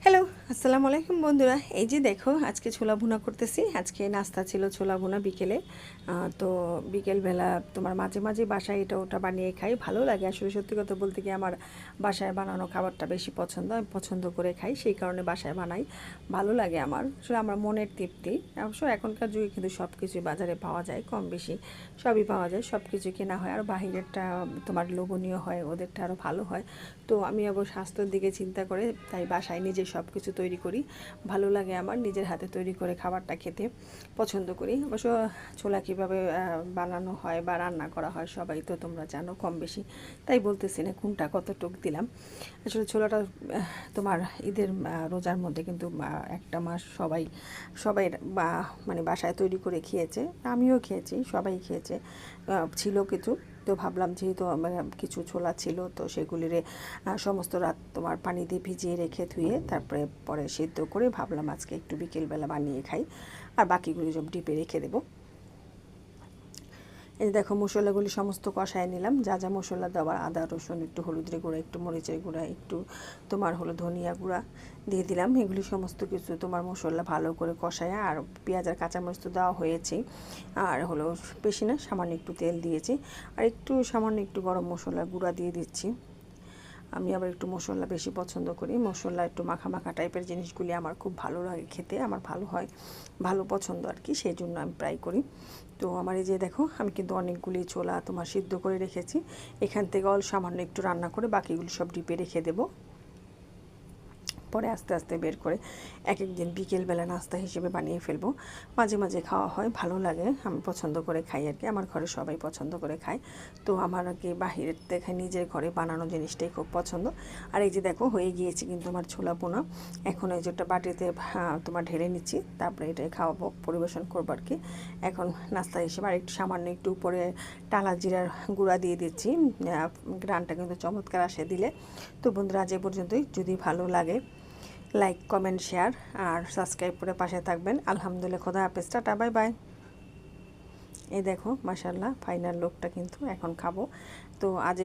Hello, আসসালামু আলাইকুম বন্ধুরা। এই যে দেখো, আজকে ছোলা ভুনা করতেছি। আজকে নাস্তা ছিল ছোলা ভুনা বিকেলে। তো বিকেলবেলা তোমার মাঝে মাঝে বাসায় এটা ওটা বানিয়ে খাই, ভালো লাগে। আসলে সত্যি কথা বলতে কি, আমার বাসায় বানানো খাবারটা বেশি পছন্দ, আমি পছন্দ করে খাই, সেই কারণে বাসায় বানাই। ভালো লাগে আমার, আসলে আমার মনের তৃপ্তি। অবশ্য এখনকার যুগে কিন্তু সব কিছুই বাজারে পাওয়া যায়, কম বেশি সবই পাওয়া যায়, সব কিছু কেনা হয়। আর বাহিরেরটা তোমার লোভনীয় হয়, ওদেরটা আরও ভালো হয়। তো আমি আবার স্বাস্থ্যের দিকে চিন্তা করে তাই বাসায় নিজে সব কিছু তৈরি করি। ভালো লাগে আমার নিজের হাতে তৈরি করে খাবারটা খেতে, পছন্দ করি। অবশ্য ছোলা কীভাবে বানানো হয় বা রান্না করা হয় সবাই তো তোমরা জানো কম বেশি, তাই বলতেছি না কোনটা কতটুক দিলাম। আসলে ছোলাটা তোমার ঈদের রোজার মধ্যে কিন্তু একটা মাস সবাই সবাই মানে বাসায় তৈরি করে খেয়েছে, আমিও খেয়েছি, সবাই খেয়েছে। ছিল কিছু, তো ভাবলাম যেহেতু আমার কিছু ছোলা ছিল, তো সেগুলিরে সমস্ত রাত তোমার পানি দিয়ে ভিজিয়ে রেখে ধুয়ে তারপরে পরে সিদ্ধ করে ভাবলাম আজকে একটু বিকেলবেলা বানিয়ে খাই, আর বাকিগুলি সব ডিপে রেখে দেবো। এই দেখো, মশলাগুলি সমস্ত কষায় নিলাম, যা যা মশলা দেওয়ার, আদা রসুন, একটু হলুদের গুঁড়া, একটু মরিচের গুঁড়া, একটু তোমার হলো ধনিয়া গুঁড়া দিয়ে দিলাম। এগুলি সমস্ত কিছু তোমার মশলা ভালো করে কষায়, আর পেঁয়াজ আর কাঁচামরিচ তো দেওয়া হয়েছে, আর হলো বেশি না, সামান্য একটু তেল দিয়েছি, আর একটু সামান্য একটু গরম মশলার গুঁড়া দিয়ে দিচ্ছি। আমি আবার একটু মশলা বেশি পছন্দ করি, মশলা একটু মাখা মাখা টাইপের জিনিসগুলি আমার খুব ভালো লাগে খেতে, আমার ভালো হয়, ভালো পছন্দ আর কি, সেই জন্য আমি প্রায় করি। তো আমার এই যে দেখো, আমি কিন্তু অনেকগুলি ছোলা তোমার সিদ্ধ করে রেখেছি, এখান থেকে সামান্য একটু রান্না করে বাকিগুলি সব ডিপে রেখে দেবো, পরে আস্তে আস্তে বের করে এক এক দিন বিকেলবেলা নাস্তা হিসেবে বানিয়ে ফেলবো। মাঝে মাঝে খাওয়া হয়, ভালো লাগে, আমি পছন্দ করে খাই আর কি, আমার ঘরে সবাই পছন্দ করে খায়। তো আমার আর কি বাহিরের থেকে নিজের ঘরে বানানো জিনিসটাই খুব পছন্দ। আর এই যে দেখো, হয়ে গিয়েছে কিন্তু আমার ছোলা বোনা। এখন এই যেটা বাটিতে তোমার ঢেলে নিচ্ছি, তারপরে এটাই খাওয়াবো, পরিবেশন করবো আর কি এখন নাস্তা হিসেবে। আর একটু সামান্য একটু উপরে টালা জিরার গুঁড়া দিয়ে দিচ্ছি, গ্রানটা কিন্তু চমৎকার আসে দিলে। তো বন্ধুরা, আজ এ পর্যন্তই। যদি ভালো লাগে লাইক, কমেন্ট, শেয়ার আর সাবস্ক্রাইব করে পাশে থাকবেন। আলহামদুলিল্লাহ, খোদা হাফেজ, টাটা, বাই বাই। এই দেখো, মাশাআল্লাহ, ফাইনাল লুকটা কিন্তু এখন খাবো। তো আজ